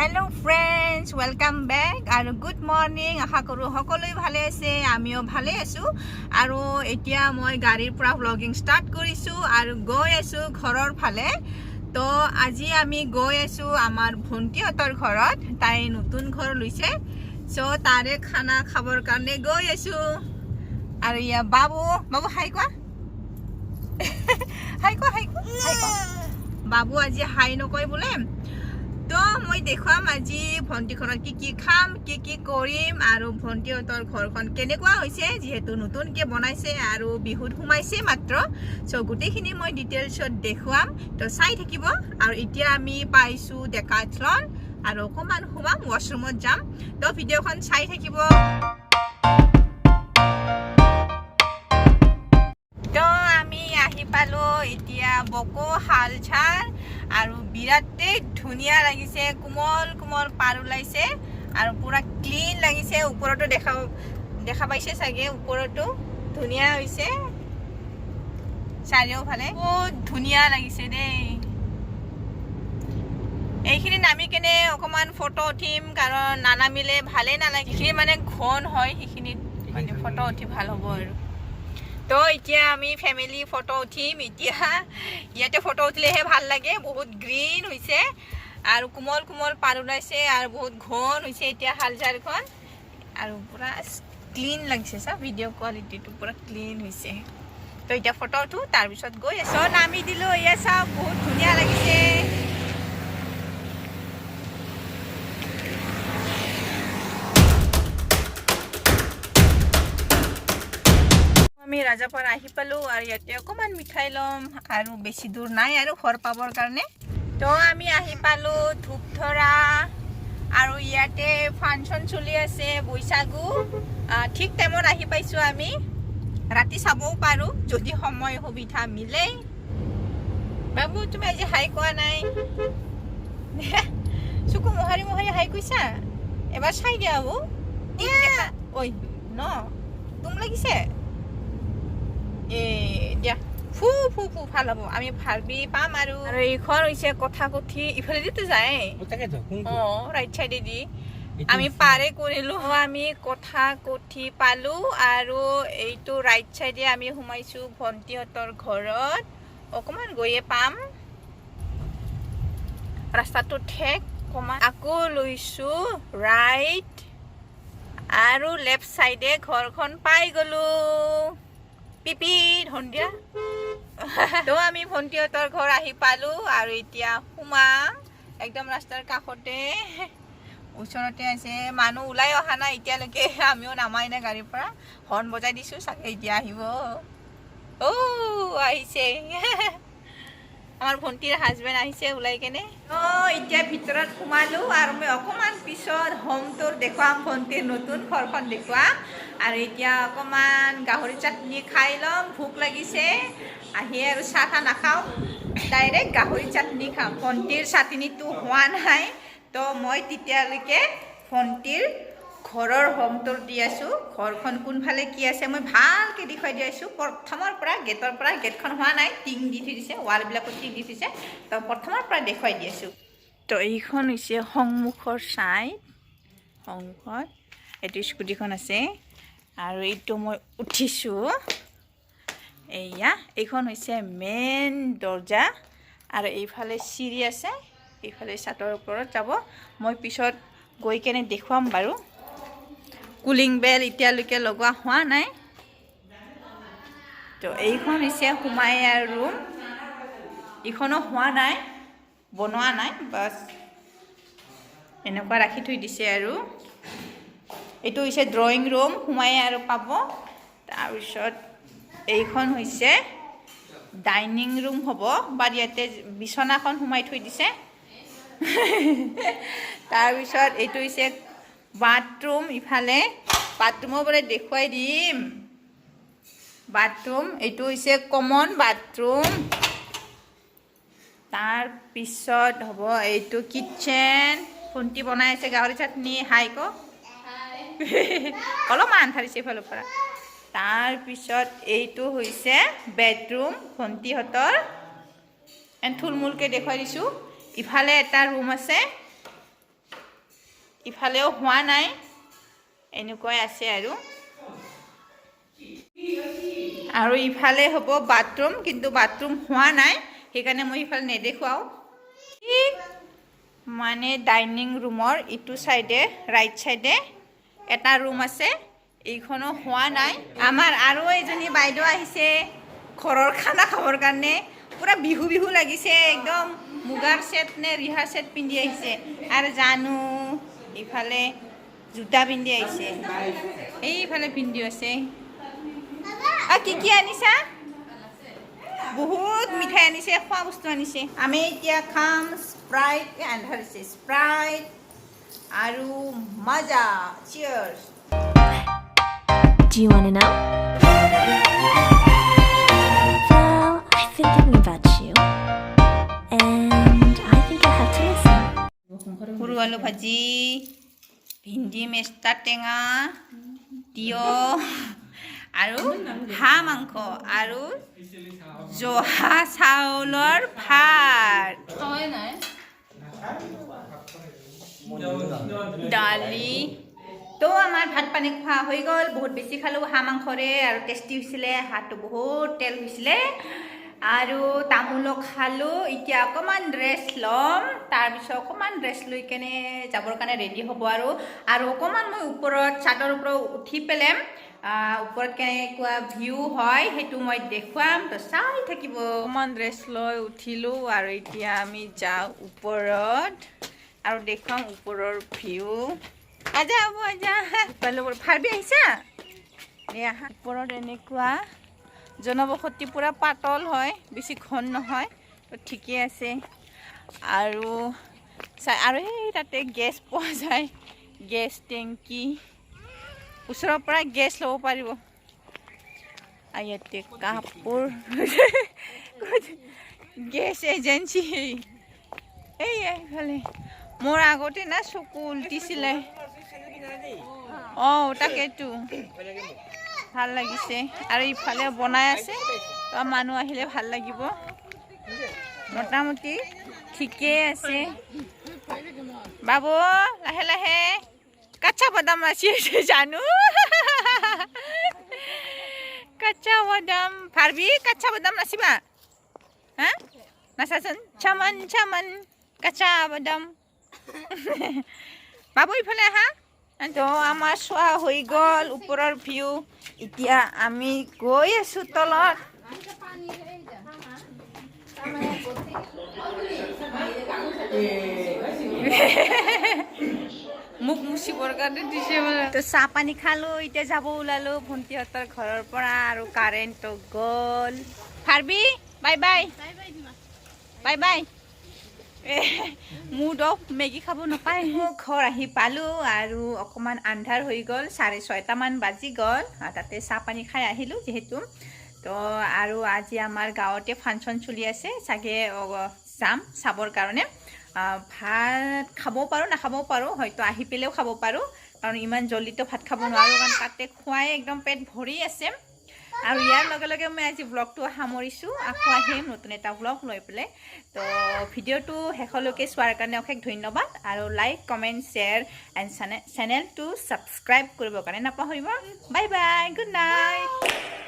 Hello friends welcome back और good morning आशा करूँ सकलोৱে ভালে আছে আমিও ভালে আছো আৰু এতিয়া মই গাড়ীৰ পৰা ব্লগিং স্টাर्ट কৰিছো আৰু গৈ আছো ঘৰৰ ফালে তো আজি আমি গৈ আছো আমাৰ ভন্টিহঁতৰ ঘৰত তাই নতুন ঘৰ লৈছে সো তাৰে খানা খাবৰ কাৰণে গৈ আছো আৰু ইয়া বাবু হাই কোৱা হাই কোৱা বাবু আজি হাই নকয় বোলে তো মই দেখাম আজি ভন্টিখনত কি খাম কি কৰিম আৰু ভন্টিহঁতৰ ঘৰখন কেনেকুৱা হৈছে যেহেতু নতুনকে বনাইছে আৰু বিহুত সোমাইছে মাত্ৰ সো গোটেইখিনি মই ডিটেইলছত দেখুৱাম তো চাই থাকিব আৰু এতিয়া আমি পাইছো ডেকাথলন আৰু অকমান সোমাম ৱাশৰুমত যাম তো ভিডিঅ'খন চাই থাকিব তো আমি আহি পালো এতিয়া বকো হালচাল আৰু বিৰাটে ধুনিয়া লাগিছে কোমল কোমল পাৰ ওলাইছে আৰু পুৰা ক্লিন লাগিছে ওপৰটো দেখা পাইছে চাগে ওপৰটো ধুনিয়া হৈছে চাৰিওফালে বহুত ধুনিয়া লাগিছে দেই এইখিনি নামি কেনে অকমান ফটো উঠিম কাৰণ নানামিলে ভালে নালাগে এইখিনি মানে ঘন হয় সেইখিনি মানে ফটো উঠি ভাল হ'ব আৰু তো এতিয়া আমি ফ্যামিলি ফটো উঠিম এতিয়া ইয়াতে ফটো উঠিলেহে ভাল লাগে বহুত গ্ৰীন হৈছে আৰু কোমল কোমল পাৰ ওলাইছে আৰু বহুত ঘন হৈছে এতিয়া হালজাৰখন আৰু পুৰা ক্লিন লাগিছে সব ভিডিঅ' কোৱালিটিটো পুৰা ক্লিন হৈছে তো এতিয়া ফটো উঠো তাৰপিছত গৈ আছো নামি দিলো এয়া সব বহুত ধুনীয়া লাগিছে আমি ৰাজাপাৰা আহি পালো আৰু ইয়াতে অকমান মিঠাই লম আৰু বেছি দূৰ নাই আৰু ঘৰ পাবৰ কাৰণে তো আমি আহি পালো ধূপধৰা আৰু ইয়াতে ফাংচন চলি আছে বৈশাগু ঠিক টাইমত আহি পাইছো আমি ৰাতি চাবও পাৰো যদি সময় সুবিধা মিলে বাবু তুমি আজি হাই কোৱা নাই চকু মোহাৰি হাই কৈছা এবাৰ চাই দিয়া বাবু ঐ ন তুম লাগিছে দিয়া ফু ভাল হ'ব আমি ভাবি পাম আৰু এইখন হৈছে কথা কথি ইফালে দিতো যায় ৰাইট চাইডে দি আমি পাৰে কৰিলো আমি কথা কথি পালো আৰু এইটো ৰাইট চাইডে আমি সোমাইছো ভন্টিহঁতৰ ঘৰত অকমান গৈয়ে পাম ৰাস্তাটো ঠেক কমা আকৌ লৈছো ৰাইট আৰু লেফট চাইডে ঘৰখন পাই গলো পিপি ধন্দিয়া তো আমি ভন্টিহঁতৰ ঘৰ আহি পালো আৰু এতিয়া সোমাম একদম ৰাস্তাৰ কাষতে ওচৰতে আছে মানুহ ওলাই অহা নাই এতিয়ালৈকে আমিও নামাই নাই গাড়ীৰ পৰা হৰ্ণ বজাই দিছো চাগে এতিয়া আহিব আহিছে আমাৰ ভন্টিৰ হাজবেণ্ড আহিছে ওলাই কেনে এতিয়া ভিতৰত সোমালো আৰু মই অকমান পিছত হোম টুৰ দেখুৱাম ভন্টিৰ নতুন ঘৰখন দেখুৱাম আৰু এতিয়া অকমান গাহৰি চাটনি খাই ল'ম ভোক লাগিছে আহি আৰু চাহ নাখাওঁ ডাইৰেক্ট গাহৰি চাটনি খাম ভন্টিৰ চাটনিটো হোৱা নাই তো মই তেতিয়ালৈকে ভন্টিৰ ঘৰৰ হোম টুৰ দি আছো ঘৰখন কোনফালে কি আছে মই ভালকে দেখুৱাই দি আছো প্ৰথমৰ পৰা গেটৰ পৰা গেটখন হোৱা নাই টিং দি থৈছে ৱালবিলাকত টিং দি থৈছে তো প্ৰথমৰ পৰা দেখুৱাই দি আছো তো এইখন হৈছে সন্মুখৰ চাইড সন্মুখত এইটো স্কুটিখন আছে আৰু এইটো মই উঠিছো এয়া এইখন হৈছে মেইন দৰ্জা আৰু এইফালে চিৰি আছে এইফালে ছাতৰ ওপৰত যাব মই পিছত গৈ কেনে দেখুৱাম বাৰু কুলিং বেল এতিয়ালৈকে লগোৱা হোৱা নাই তো এইখন হৈছে সোমায়াৰ ৰুম এইখনো হোৱা নাই বনোৱা নাই বাছ এনেকুৱা ৰাখি থৈ দিছে আৰু এইটো হৈছে ড্ৰয়িং ৰুম সোমাই আৰু পাব তাৰপিছত এইখন হৈছে ডাইনিং ৰুম হ'ব বা ইয়াতে বিছনাখন সোমাই থৈ দিছে তাৰপিছত এইটো হৈছে বাথৰুম ইফালে বাথৰুমৰ পৰা দেখুৱাই দিম বাথৰুম এইটো হৈছে কমন বাথৰুম তাৰপিছত হ'ব এইটো কিটচেন ভন্টি বনাই আছে গাহৰি চাটনি হাই ক অলপমান ধাৰিছে এইফালৰ পৰা তাৰপিছত এইটো হৈছে বেডৰুম ভন্টিহঁতৰ থুলমূলকৈ দেখুৱাই দিছোঁ ইফালে এটা ৰুম আছে ইফালেও হোৱা নাই এনেকুৱাই আছে আৰু ইফালে হ'ব বাথৰুম কিন্তু বাথৰুম হোৱা নাই সেইকাৰণে মই ইফালে নেদেখুৱাও মানে ডাইনিং ৰুমৰ ইটো সাইডে ৰাইট সাইডে এটা ৰুম আছে এইখনো হোৱা নাই আমাৰ আৰু এজনী বাইদেউ আহিছে ঘৰৰ খানা খাবৰ কাৰণে পুৰা বিহু বিহু লাগিছে একদম মুগাৰ সেট নে ৰিহা সেট পিন্ধি আহিছে আৰু জানো ইফালে জোতা পিন্ধি আহিছে এইফালে পিন্ধি আছে কি আনিছা বহুত মিঠাই আনিছে খোৱা বস্তু আনিছে আমি এতিয়া খাম স্প্ৰাইট আন্ধাৰিছে স্প্ৰাইট আৰু মাজা cheers Do you want to know? Well, I've been thinking about you, and I think I'll have to listen. সৰু আলু ভাজি ভিন্দি মেষ্টা টেঙা তিয়হ আৰু হাঁহ মাংস আৰু জহা চাউলৰ ভাত দালি তো আমাৰ ভাত পানী খোৱা হৈ গ'ল বহুত বেছি খালোঁ হাঁহ মাংসৰে আৰু টেষ্টি হৈছিলে হাতটো বহুত তেল হৈছিলে আৰু তামোলো খালোঁ এতিয়া অকণমান ৰেষ্ট ল'ম তাৰপিছত অকণমান ৰেষ্ট লৈ কেনে যাবৰ কাৰণে ৰেডি হ'ব আৰু অকণমান মই ওপৰত চাদৰ ওপৰত উঠি পেলাম ওপৰত কেনেকুৱা ভিউ হয় সেইটো মই দেখুৱাম তো চাই থাকিব অকণমান ৰেষ্ট লৈ উঠিলোঁ আৰু এতিয়া আমি যাওঁ ওপৰত আৰু দেখুৱাম ওপৰৰ ভিউ আজা হ'ব আজা ভাবি আহিছা ওপৰত এনেকুৱা জনবসতি পুৰা পাতল হয় বেছি ঘন নহয় তো ঠিকে আছে আৰু সেই তাতে গেছ পোৱা যায় গেছ টেংকি ওচৰৰ পৰা গেছ ল'ব পাৰিব ইয়াতে কাপোৰ গেছ এজেঞ্চি এইফালে মোৰ আগতে না চকু উল্টিছিলে তাকেতো ভাল লাগিছে আৰু ইফালে বনাই আছে তো মানুহ আহিলে ভাল লাগিব মোটামুটি ঠিকেই আছে বাবু লাহে লাহে কাঁচা বাদাম নাচি আছে জানো কাঁচা বাদাম পাৰবি কাঁচা বাদাম নাচিবা হা নাচাচোন চামান চামান কাঁচা বাদাম বাবু ইফালে আহা তো আমাৰ চোৱা হৈ গ'ল ওপৰৰ ভিউ এতিয়া আমি গৈ আছো তলত মুখ মুচিবৰ কাৰণে দিছে তো চাহ পানী খালোঁ এতিয়া যাব ওলালোঁ ভণ্টিহঁতৰ ঘৰৰ পৰা আৰু কাৰেণ্টটো গ'ল ফাৰবি bye bye bye bye mood off Maggi খাব নাপায় ঘৰ আহি পালোঁ আৰু অকণমান আন্ধাৰ হৈ গ'ল 6:30 মান বাজি গ'ল তাতে চাহ পানী খাই আহিলোঁ যিহেতু তো আৰু আজি আমাৰ গাঁৱতে ফাংচন চলি আছে চাগে যাম চাবৰ কাৰণে ভাত খাবও পাৰোঁ নাখাবও পাৰোঁ হয়তো আহি পেলাইও খাব পাৰোঁ কাৰণ ইমান জলদিতো ভাত খাব নোৱাৰোঁ কাৰণ তাতে খুৱাই একদম পেট ভৰি আছে আৰু ইয়াৰ লগে লগে মই আজি ব্লগটো সামৰিছোঁ আকৌ আহিম নতুন এটা ব্লগ লৈ পেলাই তো ভিডিঅ'টো শেষলৈকে চোৱাৰ কাৰণে অশেষ ধন্যবাদ আৰু লাইক কমেণ্ট শ্বেয়াৰ এণ্ড চেনেলটো ছাবস্ক্ৰাইব কৰিবৰ কাৰণে নাপাহৰিব বাই বাই গুড নাইট